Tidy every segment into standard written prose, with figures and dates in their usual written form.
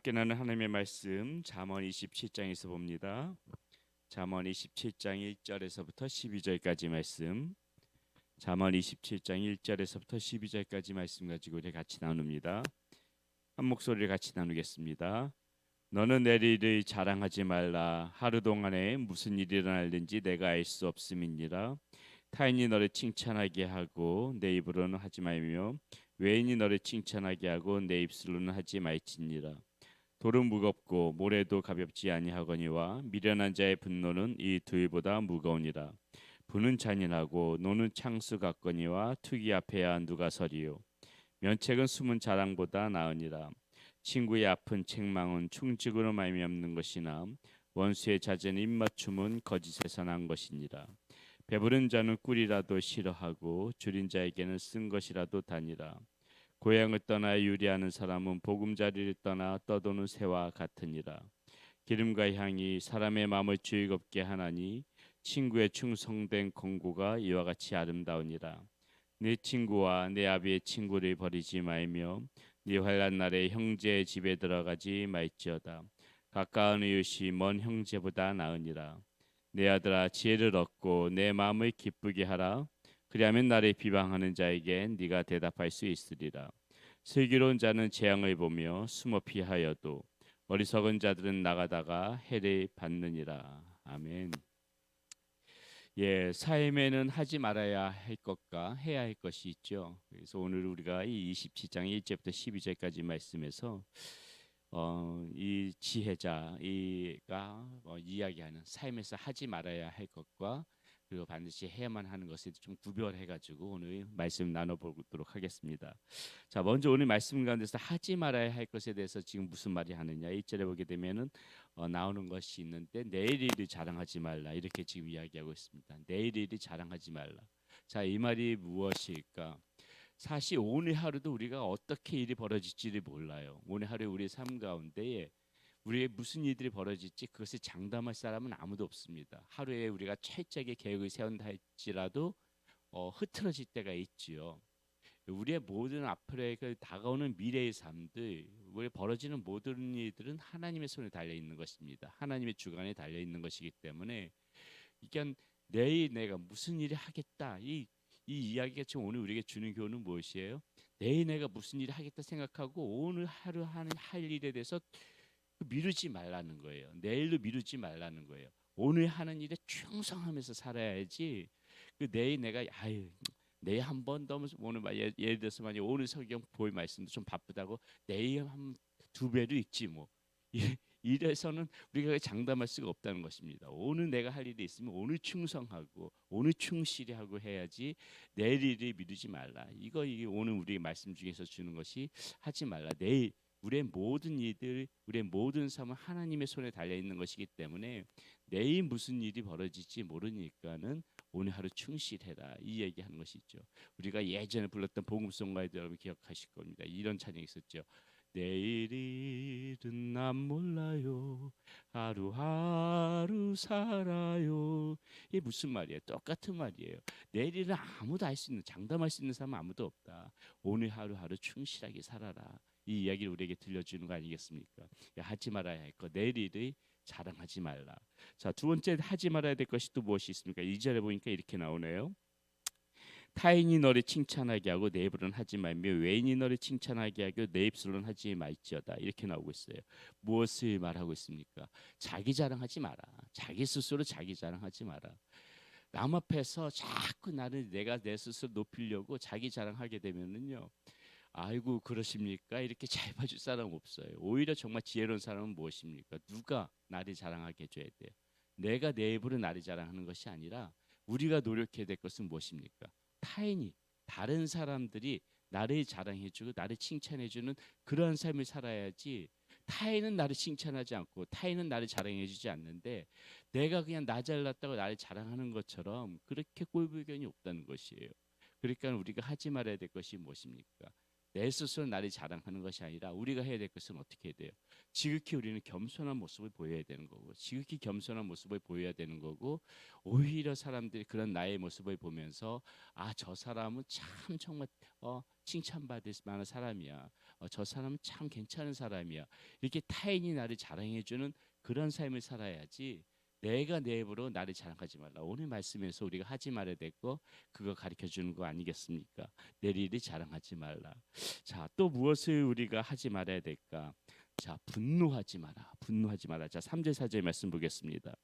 함께 나눈 하나님의 말씀 잠언 27장에서 봅니다. 잠언 27장 1절에서부터 12절까지 말씀. 잠언 27장 1절에서부터 12절까지 말씀 가지고 우리 같이 나눕니다. 한 목소리를 같이 나누겠습니다. 너는 내 일을 자랑하지 말라. 하루 동안에 무슨 일이 일어날는지 내가 알 수 없음이니라. 타인이 너를 칭찬하게 하고 내 입으로는 하지 말며 외인이 너를 칭찬하게 하고 내 입술로는 하지 말지니라. 돌은 무겁고 모래도 가볍지 아니하거니와 미련한 자의 분노는 이 둘보다 무거우니라. 부는 잔인하고 노는 창수 같거니와 투기 앞에야 누가 서리요. 면책은 숨은 자랑보다 나으니라. 친구의 아픈 책망은 충직으로 말미암는 것이나 원수의 잦은 입맞춤은 거짓에서 난 것이니라. 배부른 자는 꿀이라도 싫어하고 줄인 자에게는 쓴 것이라도 다니라. 고향을 떠나 유리하는 사람은 보금자리를 떠나 떠도는 새와 같으니라. 기름과 향이 사람의 마음을 즐겁게 하나니 친구의 충성된 공고가 이와 같이 아름다우니라. 네 친구와 내 아비의 친구를 버리지 말며 네 환난 날에 형제의 집에 들어가지 말지어다. 가까운 이웃이 먼 형제보다 나으니라. 내 아들아 지혜를 얻고 내 마음을 기쁘게 하라. 그리하면 나를 비방하는 자에게 네가 대답할 수 있으리라. 슬기로운 자는 재앙을 보며 숨어 피하여도 어리석은 자들은 나가다가 해를 받느니라. 아멘. 예, 삶에는 하지 말아야 할 것과 해야 할 것이 있죠. 그래서 오늘 우리가 이 27장 1절부터 12절까지 말씀에서 이 지혜자가 이야기하는 삶에서 하지 말아야 할 것과 그리고 반드시 해야만 하는 것을 좀 구별해가지고 오늘 말씀 나눠보도록 하겠습니다. 자, 먼저 오늘 말씀 가운데서 하지 말아야 할 것에 대해서 지금 무슨 말이 하느냐 1절에 보게 되면은 나오는 것이 있는데 내일 일을 자랑하지 말라 이렇게 지금 이야기하고 있습니다. 내일 일을 자랑하지 말라. 자, 이 말이 무엇일까? 사실 오늘 하루도 우리가 어떻게 일이 벌어질지를 몰라요. 오늘 하루 우리의 삶 가운데에 우리의 무슨 일들이 벌어질지 그것을 장담할 사람은 아무도 없습니다. 하루에 우리가 철저하게 계획을 세운다 할지라도 흐트러질 때가 있지요. 우리의 모든 앞으로의 그 다가오는 미래의 삶들, 우리 벌어지는 모든 일들은 하나님의 손에 달려 있는 것입니다. 하나님의 주관에 달려 있는 것이기 때문에 이게 내일 내가 무슨 일을 하겠다 이 이야기가 지금 오늘 우리에게 주는 교훈은 무엇이에요? 내일 내가 무슨 일을 하겠다 생각하고 오늘 하루 할 일에 대해서 미루지 말라는 거예요. 내일로 미루지 말라는 거예요. 오늘 하는 일에 충성하면서 살아야지. 그 내일 내가 내일 한 번 더 오늘 예를 들어서 만약 오늘 성경 볼 말씀도 좀 바쁘다고 내일 한 두 배로 읽지 뭐. 이래서는 우리가 장담할 수가 없다는 것입니다. 오늘 내가 할 일이 있으면 오늘 충성하고 오늘 충실히 하고 해야지 내일 일을 미루지 말라. 이게 오늘 우리 말씀 중에서 주는 것이 하지 말라. 내일 우리의 모든 일들, 우리의 모든 삶은 하나님의 손에 달려 있는 것이기 때문에 내일 무슨 일이 벌어질지 모르니까는 오늘 하루 충실해라 이 얘기하는 것이 있죠. 우리가 예전에 불렀던 복음송가에도 여러분 기억하실 겁니다. 이런 찬양이 있었죠. 내일은 난 몰라요. 하루하루 살아요. 이게 무슨 말이에요? 똑같은 말이에요. 내일은 아무도 알 수 있는 장담할 수 있는 사람은 아무도 없다. 오늘 하루하루 충실하게 살아라. 이 이야기를 우리에게 들려주는 거 아니겠습니까? 하지 말아야 할 것, 내일을 자랑하지 말라. 자, 두 번째 하지 말아야 될 것이 또 무엇이 있습니까? 2절에 보니까 이렇게 나오네요. 타인이 너를 칭찬하게 하고 내 입으로는 하지 말며 외인이 너를 칭찬하게 하고 내 입술로는 하지 말지어다. 이렇게 나오고 있어요. 무엇을 말하고 있습니까? 자기 자랑하지 마라. 자기 스스로 자기 자랑하지 마라. 남 앞에서 자꾸 내가 내 스스로 높이려고 자기 자랑하게 되면은요. 아이고 그러십니까? 이렇게 잘 봐줄 사람 없어요. 오히려 정말 지혜로운 사람은 무엇입니까? 누가 나를 자랑하게 해줘야 돼요? 내가 내 입으로 나를 자랑하는 것이 아니라 우리가 노력해야 될 것은 무엇입니까? 타인이 다른 사람들이 나를 자랑해주고 나를 칭찬해주는 그러한 삶을 살아야지. 타인은 나를 칭찬하지 않고 타인은 나를 자랑해주지 않는데 내가 그냥 나 잘났다고 나를 자랑하는 것처럼 그렇게 꼴불견이 없다는 것이에요. 그러니까 우리가 하지 말아야 될 것이 무엇입니까? 내 스스로 나를 자랑하는 것이 아니라 우리가 해야 될 것은 어떻게 해야 돼요? 지극히 우리는 겸손한 모습을 보여야 되는 거고 지극히 겸손한 모습을 보여야 되는 거고 오히려 사람들이 그런 나의 모습을 보면서 아, 저 사람은 참 정말 칭찬받을 만한 사람이야. 저 사람은 참 괜찮은 사람이야. 이렇게 타인이 나를 자랑해주는 그런 삶을 살아야지. 내가 내 입으로 나를 자랑하지 말라. 오늘 말씀에서 우리가 하지 말아야 될 거 그거 가르쳐 주는 거 아니겠습니까? 내 일을 자랑하지 말라. 자, 또 무엇을 우리가 하지 말아야 될까? 자, 분노하지 마라. 분노하지 마라. 자, 3절 4절 말씀 보겠습니다.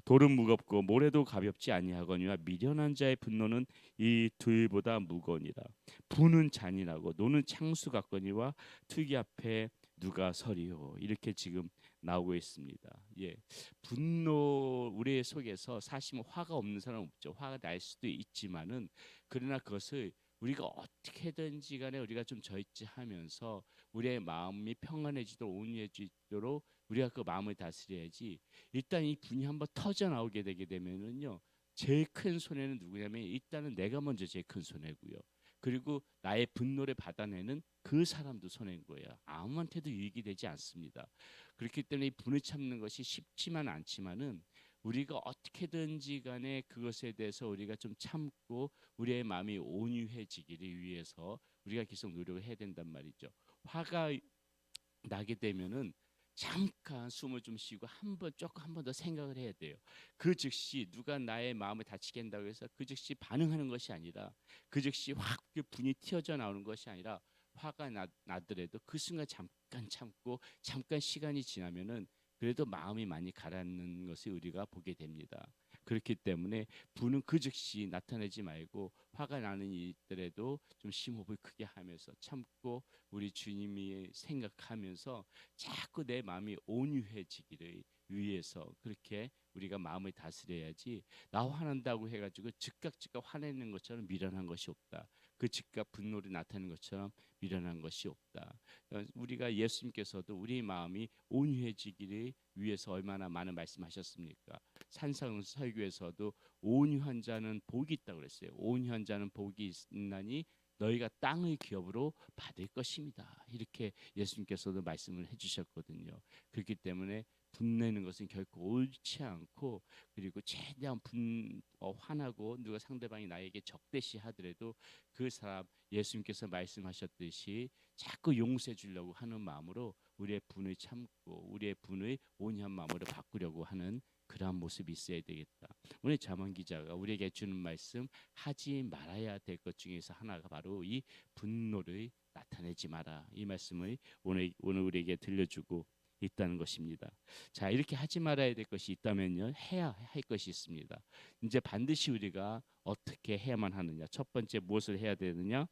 돌은 무겁고 모래도 가볍지 아니하거니와 미련한 자의 분노는 이 둘보다 무거우니라. 분은 잔인하고 노는 창수 같거니와 투기 앞에 누가 서리요. 이렇게 지금 나오고 있습니다. 예, 분노 우리 속에서 사실 화가 없는 사람 없죠. 화가 날 수도 있지만은 그러나 그것을 우리가 어떻게든지 간에 우리가 좀 절제하면서 우리의 마음이 평안해지도록 온유해지도록 우리가 그 마음을 다스려야지. 일단 이 분이 한번 터져 나오게 되게 되면은요, 제일 큰 손해는 누구냐면 일단은 내가 먼저 제일 큰 손해고요. 그리고 나의 분노를 받아내는 그 사람도 손해인 거예요. 아무한테도 유익이 되지 않습니다. 그렇기 때문에 이 분을 참는 것이 쉽지만 않지만은 우리가 어떻게든지 간에 그것에 대해서 우리가 좀 참고 우리의 마음이 온유해지기를 위해서 우리가 계속 노력을 해야 된단 말이죠. 화가 나게 되면은 잠깐 숨을 좀 쉬고 한 번 더 생각을 해야 돼요. 그 즉시 누가 나의 마음을 다치게 한다고 해서 그 즉시 반응하는 것이 아니라 그 즉시 확 그 분이 튀어져 나오는 것이 아니라 화가 나더라도 그 순간 잠깐 참고 잠깐 시간이 지나면은 그래도 마음이 많이 가라앉는 것을 우리가 보게 됩니다. 그렇기 때문에 분은 그 즉시 나타내지 말고 화가 나는 일들에도 좀 심호흡을 크게 하면서 참고 우리 주님이 생각하면서 자꾸 내 마음이 온유해지기를 위해서 그렇게 우리가 마음을 다스려야지. 나 화난다고 해가지고 즉각 화내는 것처럼 미련한 것이 없다. 그 즉각 분노를 나타내는 것처럼 미련한 것이 없다. 우리가 예수님께서도 우리 마음이 온유해지기를 위해서 얼마나 많은 말씀하셨습니까? 산상 설교에서도 온유한 자는 복이 있다고 그랬어요. 온유한 자는 복이 있나니 너희가 땅의 기업으로 받을 것입니다. 이렇게 예수님께서도 말씀을 해주셨거든요. 그렇기 때문에 분내는 것은 결코 옳지 않고 그리고 최대한 화나고 누가 상대방이 나에게 적대시 하더라도 그 사람 예수님께서 말씀하셨듯이 자꾸 용서해 주려고 하는 마음으로 우리의 분을 참고 우리의 분을 온유한 마음으로 바꾸려고 하는 그러한 모습이 있어야 되겠다. 오늘 잠언 기자가 우리에게 주는 말씀 하지 말아야 될 것 중에서 하나가 바로 이 분노를 나타내지 마라. 이 말씀을 오늘 우리에게 들려주고 있다는 것입니다. 자, 이렇게 하지 말아야 될 것이 있다면요, 해야 할 것이 있습니다. 이제 반드시 우리가 어떻게 해야만 하느냐? 첫 번째 무엇을 해야 되느냐?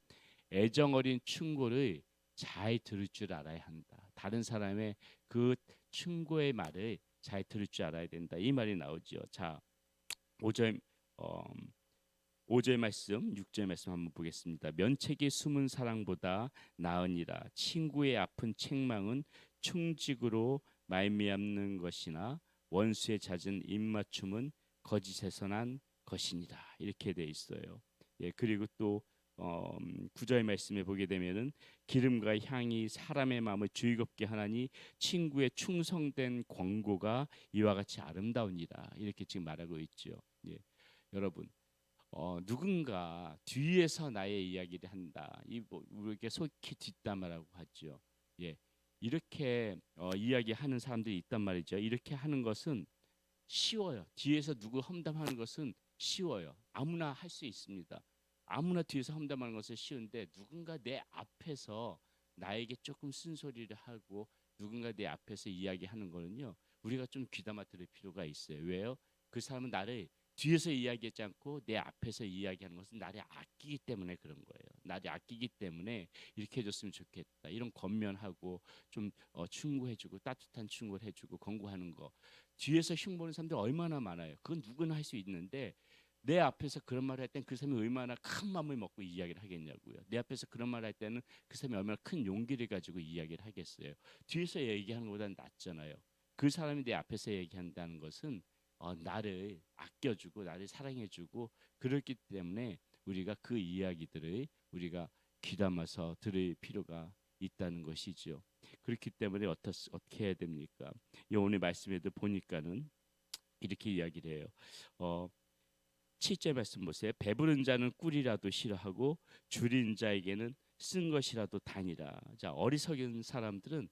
애정 어린 충고를 잘 들을 줄 알아야 한다. 다른 사람의 그 충고의 말을 잘 들을 줄 알아야 된다. 이 말이 나오죠. 자, 5절 어, 5절 말씀, 6절 말씀 한번 보겠습니다. 면책이 숨은 사랑보다 나으니라. 친구의 아픈 책망은 충직으로 말미암는 것이나 원수의 잦은 입맞춤은 거짓에서 난 것이니라. 이렇게 돼 있어요. 예, 그리고 또 9절 말씀에 보게 되면은 기름과 향이 사람의 마음을 즐겁게 하나니 친구의 충성된 권고가 이와 같이 아름다우니라. 이렇게 지금 말하고 있죠. 예, 여러분. 누군가 뒤에서 나의 이야기를 한다. 우리에게 속히 뒷담화라고 하죠. 예, 이렇게 이야기하는 사람들이 있단 말이죠. 이렇게 하는 것은 쉬워요. 뒤에서 누구 험담하는 것은 쉬워요. 아무나 할 수 있습니다. 아무나 뒤에서 험담하는 것은 쉬운데 누군가 내 앞에서 나에게 조금 쓴소리를 하고 누군가 내 앞에서 이야기하는 거는요. 우리가 좀 귀담아 들을 필요가 있어요. 왜요? 그 사람은 나를 뒤에서 이야기하지 않고 내 앞에서 이야기하는 것은 나를 아끼기 때문에 그런 거예요. 나를 아끼기 때문에 이렇게 해줬으면 좋겠다. 이런 권면하고 좀 충고해주고 따뜻한 충고를 해주고 권고하는 거. 뒤에서 흉보는 사람들 얼마나 많아요. 그건 누구나 할 수 있는데 내 앞에서 그런 말을 할 땐 그 사람이 얼마나 큰 마음을 먹고 이야기를 하겠냐고요. 내 앞에서 그런 말을 할 때는 그 사람이 얼마나 큰 용기를 가지고 이야기를 하겠어요. 뒤에서 얘기하는 것보다는 낫잖아요. 그 사람이 내 앞에서 얘기한다는 것은 나를 아껴주고 나를 사랑해주고 그렇기 때문에 우리가 그 이야기들을 우리가 귀담아서 들을 필요가 있다는 것이죠. 그렇기 때문에 어떻게 해야 됩니까? 오늘 말씀에도 보니까는 이렇게 이야기를 해요. 7절 말씀 보세요. 배부른 자는 꿀이라도 싫어하고 줄인 자에게는 쓴 것이라도 다니라. 자, 어리석은 사람들은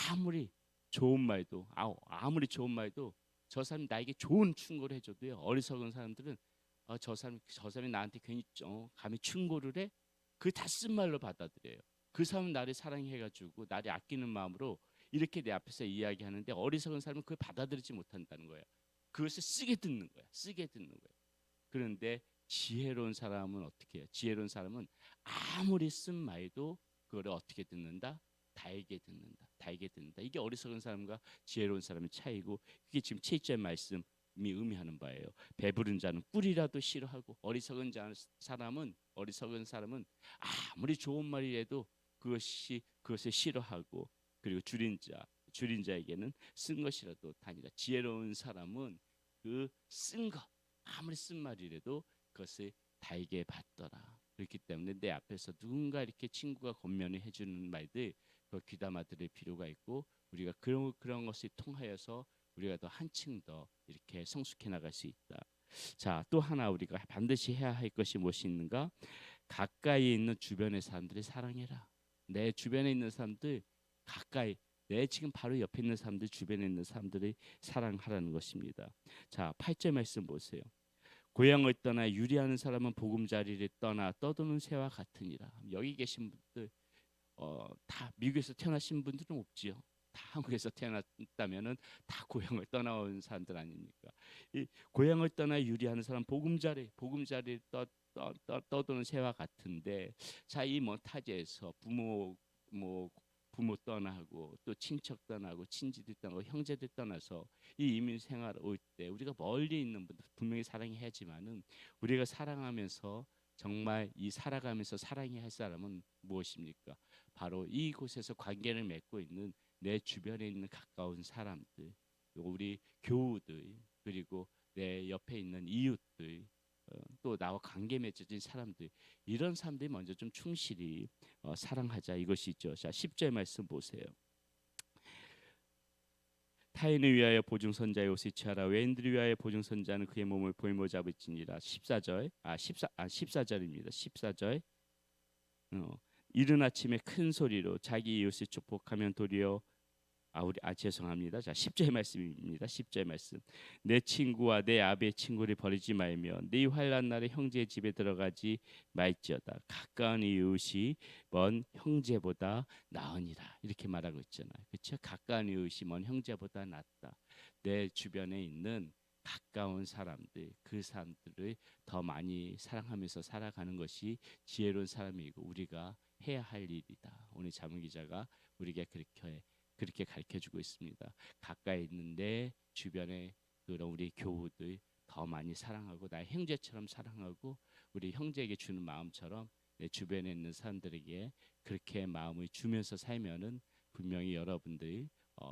아무리 좋은 말도 아무리 좋은 말도 저 사람이 나에게 좋은 충고를 해줘도요. 어리석은 사람들은 저 사람이 나한테 괜히 감히 충고를 해? 그 다 쓴 말로 받아들여요. 그 사람은 나를 사랑해가지고 나를 아끼는 마음으로 이렇게 내 앞에서 이야기하는데 어리석은 사람은 그걸 받아들이지 못한다는 거예요. 그것을 쓰게 듣는 거야. 쓰게 듣는 거예요. 그런데 지혜로운 사람은 어떻게 해요? 지혜로운 사람은 아무리 쓴 말도 그거를 어떻게 듣는다? 달게 듣는다. 달게 듣는다. 이게 어리석은 사람과 지혜로운 사람의 차이고 그게 지금 7절 말씀이 의미하는 바예요. 배부른 자는 꿀이라도 싫어하고 어리석은 사람은 아무리 좋은 말이라도 그것을 싫어하고 그리고 줄인 자에게는 쓴 것이라도 다니라. 지혜로운 사람은 그 쓴 것 아무리 쓴 말이라도 그것을 달게 받더라. 그렇기 때문에 내 앞에서 누군가 이렇게 친구가 권면을 해주는 말들 그 귀담아 들을 필요가 있고 우리가 그런 것을 통하여서 우리가 더 한층 더 이렇게 성숙해 나갈 수 있다. 자, 또 하나 우리가 반드시 해야 할 것이 무엇이 있는가? 가까이 있는 주변의 사람들을 사랑해라. 내 주변에 있는 사람들 가까이 내 지금 바로 옆에 있는 사람들 주변에 있는 사람들을 사랑하라는 것입니다. 자, 8절 말씀 보세요. 고향을 떠나 유리하는 사람은 보금자리를 떠나 떠도는 새와 같으니라. 여기 계신 분들 다 미국에서 태어나신 분들은 없지요. 다 한국에서 태어났다면은 다 고향을 떠나온 사람들 아닙니까? 이 고향을 떠나 유리하는 사람 보금자리를 떠도는 새와 같은데 자, 이 뭐 타지에서 부모 떠나고 또 친척 떠나고 친지들 떠나고 형제들 떠나서 이 이민 생활 올 때 우리가 멀리 있는 분들 분명히 사랑해야지만은 우리가 사랑하면서 정말 이 살아가면서 사랑해야 할 사람은 무엇입니까? 바로 이곳에서 관계를 맺고 있는 내 주변에 있는 가까운 사람들, 우리 교우들, 그리고 내 옆에 있는 이웃들, 또 나와 관계 맺어진 사람들, 이런 사람들이 먼저 좀 충실히 사랑하자 이것이죠. 자, 10절 말씀 보세요. 타인을 위하여 보증선자의 옷을 취하라. 외인들을 위하여 보증선자는 그의 몸을 볼모 잡을지니라. 14절입니다. 14절. 이른 아침에 큰 소리로 자기 이웃을 축복하면 도리어 죄송합니다. 자, 10절 말씀입니다. 10절 말씀. 내 친구와 내 아비의 친구를 버리지 말며 네 환난 날에 형제의 집에 들어가지 말지어다. 가까운 이웃이 먼 형제보다 나으니라. 이렇게 말하고 있잖아요. 그렇죠? 가까운 이웃이 먼 형제보다 낫다. 내 주변에 있는 가까운 사람들, 그 사람들을 더 많이 사랑하면서 살아가는 것이 지혜로운 사람이고 우리가 해야 할 일이다. 오늘 자문 기자가 우리에게 그렇게 가르쳐주고 있습니다. 가까이 있는데 주변에 그런 우리 교우들 더 많이 사랑하고 나의 형제처럼 사랑하고 우리 형제에게 주는 마음처럼 내 주변에 있는 사람들에게 그렇게 마음을 주면서 살면은 분명히 여러분들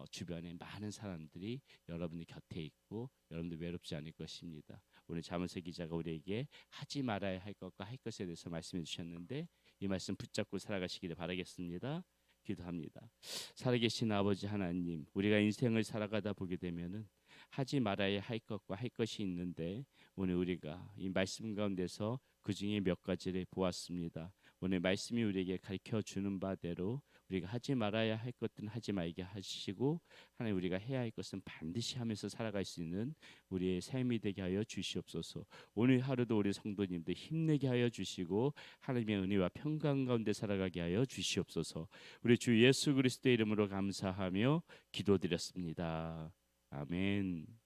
주변에 많은 사람들이 여러분들 곁에 있고 여러분들 외롭지 않을 것입니다. 오늘 자문서 기자가 우리에게 하지 말아야 할 것과 할 것에 대해서 말씀해 주셨는데 이 말씀 붙잡고 살아가시기를 바라겠습니다. 기도합니다. 살아계신 아버지 하나님, 우리가 인생을 살아가다 보게 되면은 하지 말아야 할 것과 할 것이 있는데 오늘 우리가 이 말씀 가운데서 그 중에 몇 가지를 보았습니다. 오늘 말씀이 우리에게 가르쳐 주는 바대로 우리가 하지 말아야 할 것들은 하지 말게 하시고 하나님 우리가 해야 할 것은 반드시 하면서 살아갈 수 있는 우리의 삶이 되게 하여 주시옵소서. 오늘 하루도 우리 성도님들 힘내게 하여 주시고 하나님의 은혜와 평강 가운데 살아가게 하여 주시옵소서. 우리 주 예수 그리스도의 이름으로 감사하며 기도드렸습니다. 아멘.